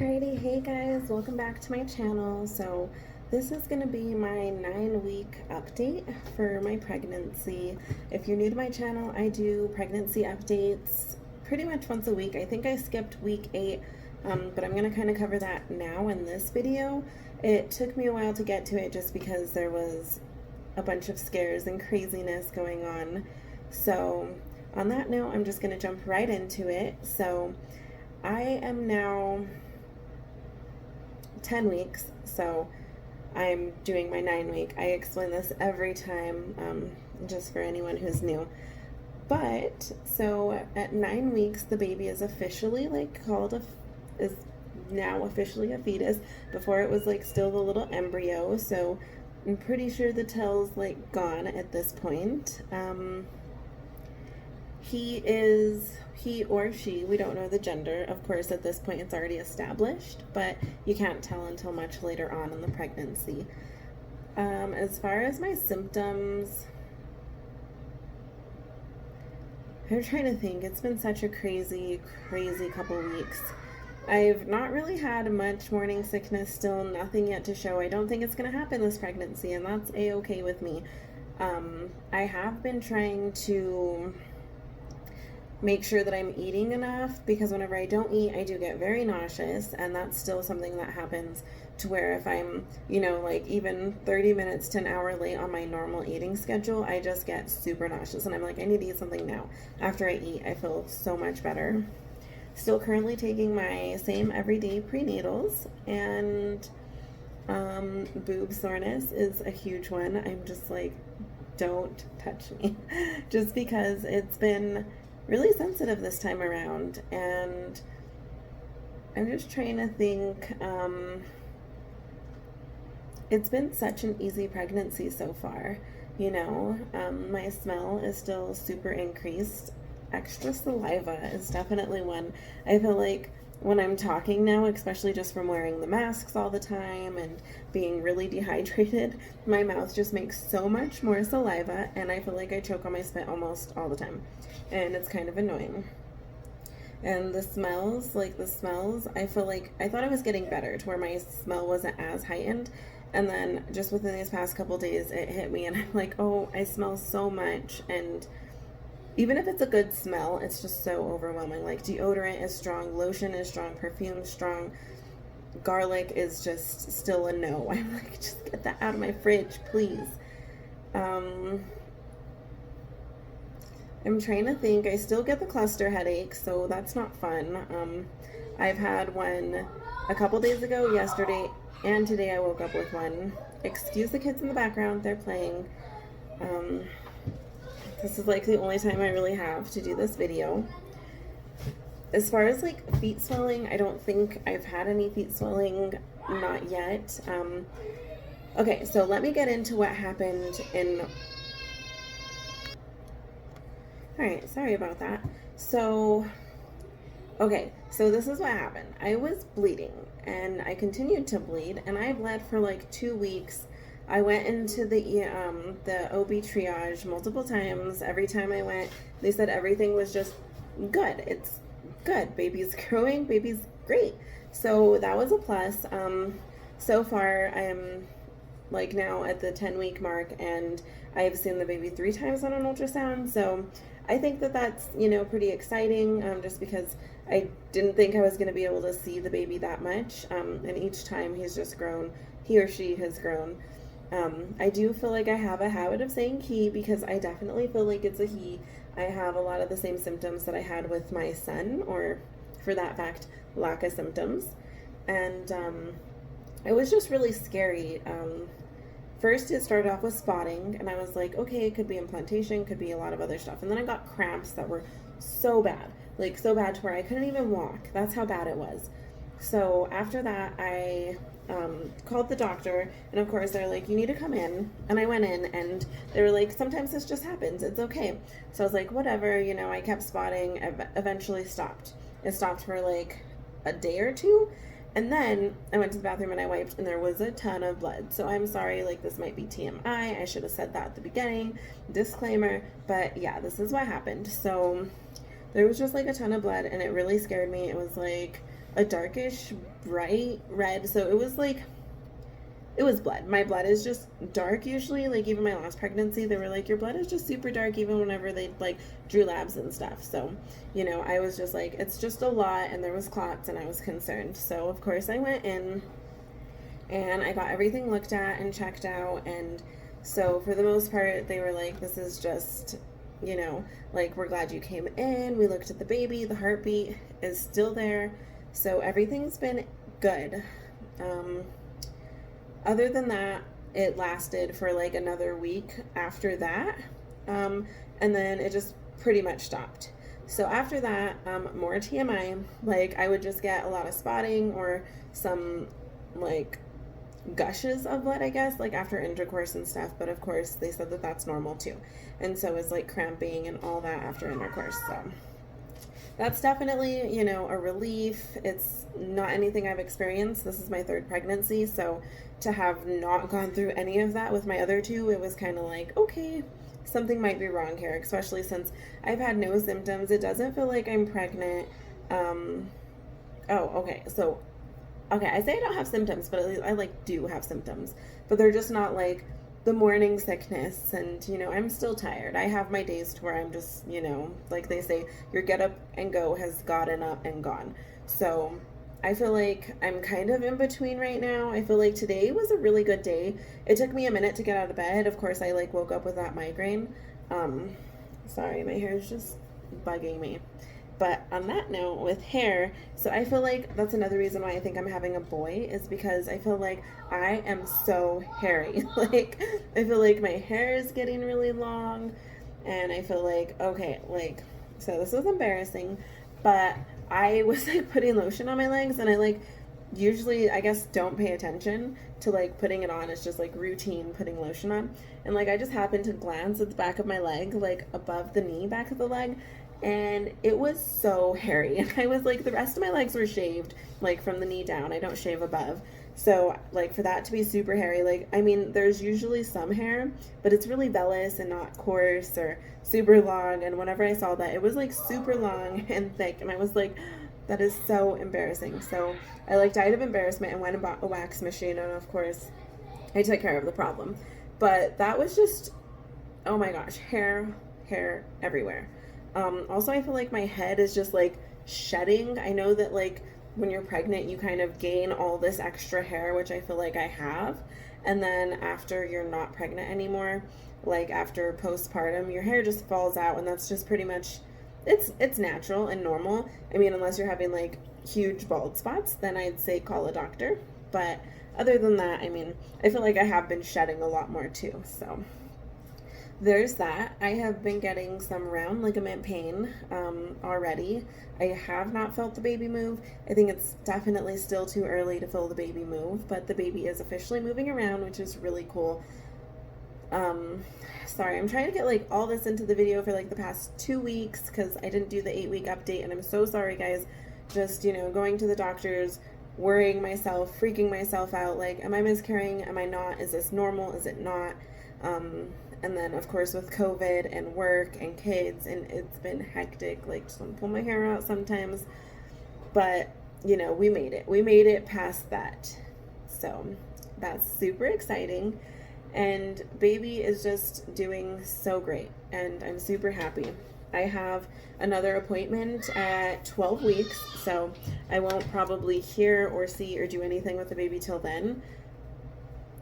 Alrighty, hey guys, welcome back to my channel. So this is going to be my 9-week update for my pregnancy. If you're new to my channel, I do pregnancy updates pretty much once a week. I think I skipped week 8, but I'm going to kind of cover that now in this video. It took me a while to get to it just because there was a bunch of scares and craziness going on. So on that note, I'm just going to jump right into it. So I am now 10 weeks, so I'm doing my 9-week. I explain this every time, just for anyone who's new. But so at 9 weeks, the baby is officially is now officially a fetus. Before it was like still the little embryo, so I'm pretty sure the tail's like gone at this point. He or she, we don't know the gender. Of course, at this point it's already established, but you can't tell until much later on in the pregnancy. As far as my symptoms, I'm trying to think. It's been such a crazy couple weeks. I've not really had much morning sickness, still nothing yet to show. I don't think it's going to happen this pregnancy, and that's a-okay with me. I have been trying to make sure that I'm eating enough, because whenever I don't eat, I do get very nauseous, and that's still something that happens to where if I'm, like even 30 minutes to an hour late on my normal eating schedule, I just get super nauseous, and I'm like, I need to eat something now. After I eat, I feel so much better. Still currently taking my same everyday prenatals, and boob soreness is a huge one. I'm just like, don't touch me, just because it's been really sensitive this time around, and I'm just trying to think. It's been such an easy pregnancy so far, my smell is still super increased. Extra saliva is definitely one. I feel like when I'm talking now, especially just from wearing the masks all the time and being really dehydrated, my mouth just makes so much more saliva, and I feel like I choke on my spit almost all the time, and it's kind of annoying. And the smells, I feel like I thought I was getting better to where my smell wasn't as heightened, and then just within these past couple days it hit me, and I'm like, oh, I smell so much. And even if it's a good smell, it's just so overwhelming. Like, deodorant is strong, lotion is strong, perfume is strong, garlic is just still a no. I'm like, just get that out of my fridge, please. I'm trying to think. I still get the cluster headaches, so that's not fun. I've had one a couple days ago, yesterday, and today I woke up with one. Excuse the kids in the background, they're playing. This is like the only time I really have to do this video. As far as like feet swelling, I don't think I've had any feet swelling, not yet. Okay, so let me get into what happened in... Alright, sorry about that. So this is what happened. I was bleeding, and I continued to bleed, and I bled for like 2 weeks. I went into the OB triage multiple times. Every time I went, they said everything was just good. It's good. Baby's growing. Baby's great. So that was a plus. So far, I'm like now at the 10-week mark, and I've seen the baby 3 times on an ultrasound. So I think that that's, pretty exciting, just because I didn't think I was going to be able to see the baby that much. And each time he's just grown. He or she has grown. I do feel like I have a habit of saying he, because I definitely feel like it's a he. I have a lot of the same symptoms that I had with my son, or for that fact, lack of symptoms. And it was just really scary. First, it started off with spotting, and I was like, okay, it could be implantation, could be a lot of other stuff. And then I got cramps that were so bad, like so bad to where I couldn't even walk. That's how bad it was. So after that, I called the doctor, and of course they're like, you need to come in. And I went in, and they were like, sometimes this just happens, it's okay. So I was like, whatever. I kept spotting. Eventually stopped. It stopped for like a day or two, and then I went to the bathroom and I wiped, and there was a ton of blood. So I'm sorry, like, this might be TMI. I should have said that at the beginning, disclaimer. But yeah, this is what happened. So there was just like a ton of blood, and it really scared me. It was like, a darkish bright red. So it was like, it was blood. My blood is just dark usually. Like even my last pregnancy, they were like, your blood is just super dark even whenever they like drew labs and stuff. So, you know, I was just like, it's just a lot, and there was clots and I was concerned. So of course I went in and I got everything looked at and checked out. And so for the most part, they were like, this is just, you know, like, we're glad you came in. We looked at the baby. The heartbeat is still there. So everything's been good. Other than that, it lasted for like another week after that. And then it just pretty much stopped. So after that, more TMI, like I would just get a lot of spotting or some like gushes of blood, I guess, like after intercourse and stuff. But of course they said that that's normal too. And so it's like cramping and all that after intercourse. So that's definitely, you know, a relief. It's not anything I've experienced. This is my third pregnancy. So to have not gone through any of that with my other two, it was kind of like, okay, something might be wrong here, especially since I've had no symptoms. It doesn't feel like I'm pregnant. Okay. So, okay, I say I don't have symptoms, but at least I like do have symptoms, but they're just not like the morning sickness. And, you know, I'm still tired. I have my days to where I'm just, you know, like they say, your get up and go has gotten up and gone. So I feel like I'm kind of in between right now. I feel like today was a really good day. It took me a minute to get out of bed. Of course, I like woke up with that migraine. Sorry, my hair is just bugging me. But on that note, with hair, so I feel like that's another reason why I think I'm having a boy, is because I feel like I am so hairy. Like, I feel like my hair is getting really long, and I feel like, okay, like, so this was embarrassing, but I was like putting lotion on my legs, and I like usually, I guess, don't pay attention to like putting it on. It's just like routine putting lotion on. And like I just happened to glance at the back of my leg, like above the knee, back of the leg, and it was so hairy. And I was like, the rest of my legs were shaved, like from the knee down. I don't shave above. So like for that to be super hairy, like, I mean, there's usually some hair, but it's really vellus and not coarse or super long. And whenever I saw that, it was like super long and thick. And I was like, that is so embarrassing. So I like died of embarrassment and went and bought a wax machine. And of course I took care of the problem, but that was just, oh my gosh, hair everywhere. Also, I feel like my head is just like shedding. I know that like when you're pregnant, you kind of gain all this extra hair, which I feel like I have. And then after you're not pregnant anymore, like after postpartum, your hair just falls out, and that's just pretty much, it's natural and normal. I mean, unless you're having like huge bald spots, then I'd say call a doctor. But other than that, I mean, I feel like I have been shedding a lot more too. So there's that. I have been getting some round ligament pain already. I have not felt the baby move. I think it's definitely still too early to feel the baby move, but the baby is officially moving around, which is really cool. Sorry, I'm trying to get like all this into the video for like the past 2 weeks because I didn't do the 8-week update, and I'm so sorry, guys. Just, you know, going to the doctors, worrying myself, freaking myself out, like, am I miscarrying? Am I not? Is this normal? Is it not? And then, of course, with COVID and work and kids, and it's been hectic. Like, just want to pull my hair out sometimes. But, you know, we made it. We made it past that. So that's super exciting. And baby is just doing so great. And I'm super happy. I have another appointment at 12 weeks. So I won't probably hear or see or do anything with the baby till then.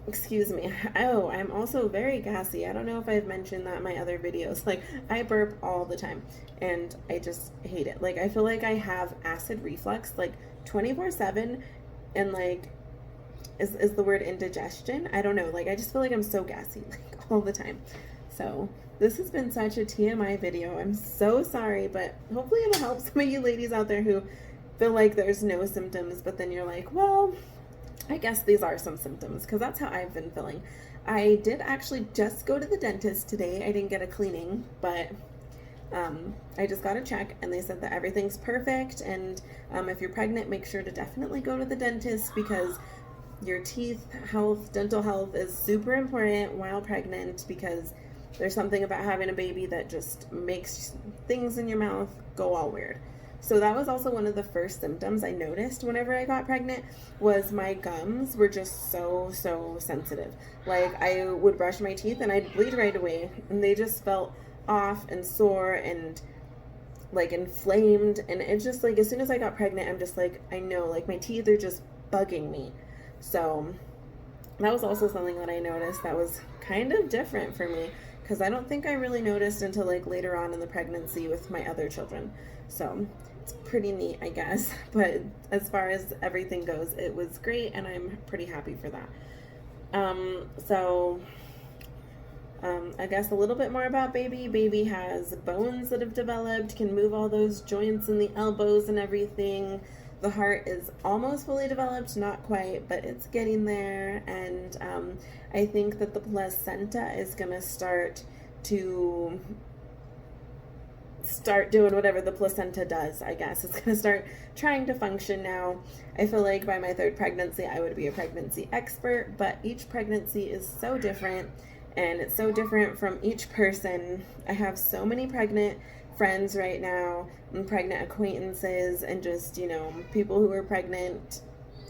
Excuse me. Oh, I'm also very gassy. I don't know if I've mentioned that in my other videos. Like, I burp all the time, and I just hate it. Like, I feel like I have acid reflux, like, 24/7, and, like, is the word indigestion? I don't know. Like, I just feel like I'm so gassy, like, all the time. So, this has been such a TMI video. I'm so sorry, but hopefully it'll help some of you ladies out there who feel like there's no symptoms, but then you're like, well, I guess these are some symptoms, because that's how I've been feeling. I did actually just go to the dentist today. I didn't get a cleaning, but I just got a check, and they said that everything's perfect. And if you're pregnant, make sure to definitely go to the dentist, because your teeth health, dental health is super important while pregnant, because there's something about having a baby that just makes things in your mouth go all weird. So that was also one of the first symptoms I noticed whenever I got pregnant, was my gums were just so sensitive. Like I would brush my teeth and I'd bleed right away, and they just felt off and sore and like inflamed. And it's just like, as soon as I got pregnant, I'm just like, I know, like my teeth are just bugging me. So that was also something that I noticed that was kind of different for me, because I don't think I really noticed until like later on in the pregnancy with my other children. So it's pretty neat, I guess. But as far as everything goes, it was great, and I'm pretty happy for that. I guess a little bit more about baby. Baby has bones that have developed, can move all those joints in the elbows and everything. The heart is almost fully developed, not quite, but it's getting there. And I think that the placenta is going to start doing whatever the placenta does, I guess. It's going to start trying to function now. I feel like by my third pregnancy, I would be a pregnancy expert, but each pregnancy is so different, and it's so different from each person. I have so many pregnant friends right now, and pregnant acquaintances, and just, you know, people who are pregnant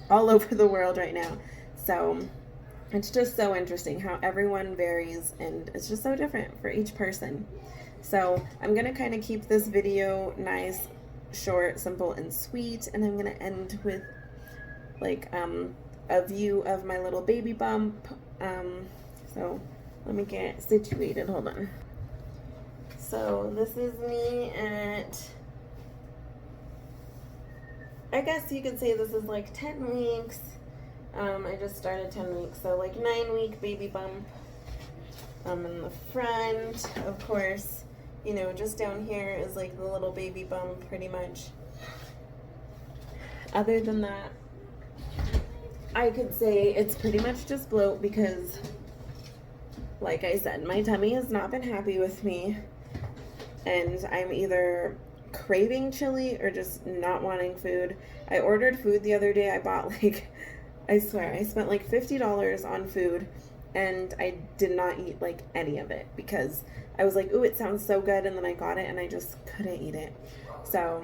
all over the world right now. So it's just so interesting how everyone varies, and it's just so different for each person. So I'm going to kind of keep this video nice, short, simple, and sweet, and I'm going to end with like a view of my little baby bump. So let me get situated. Hold on. So this is me at, I guess you could say this is like 10 weeks. I just started 10 weeks, so like 9-week baby bump. In the front, of course, you know, just down here is like the little baby bump pretty much. Other than that, I could say it's pretty much just bloat, because like I said, my tummy has not been happy with me, and I'm either craving chili or just not wanting food. I ordered food the other day. I bought like, I swear, I spent like $50 on food, and I did not eat like any of it, because I was like, ooh, it sounds so good, and then I got it and I just couldn't eat it. So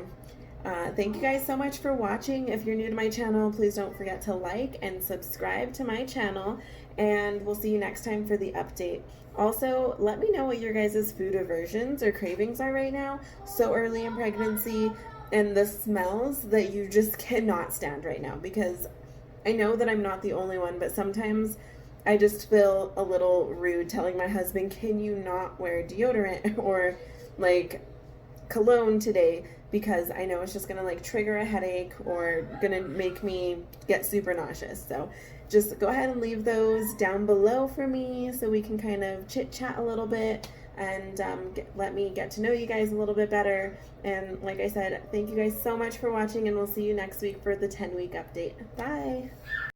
thank you guys so much for watching. If you're new to my channel, please don't forget to like and subscribe to my channel, and we'll see you next time for the update. Also, let me know what your guys' food aversions or cravings are right now, so early in pregnancy, and the smells that you just cannot stand right now, because I know that I'm not the only one, but sometimes I just feel a little rude telling my husband, can you not wear deodorant or like cologne today, because I know it's just gonna like trigger a headache or gonna make me get super nauseous. So just go ahead and leave those down below for me, so we can kind of chit chat a little bit, and let me get to know you guys a little bit better. And like I said, thank you guys so much for watching, and we'll see you next week for the 10-week update. Bye.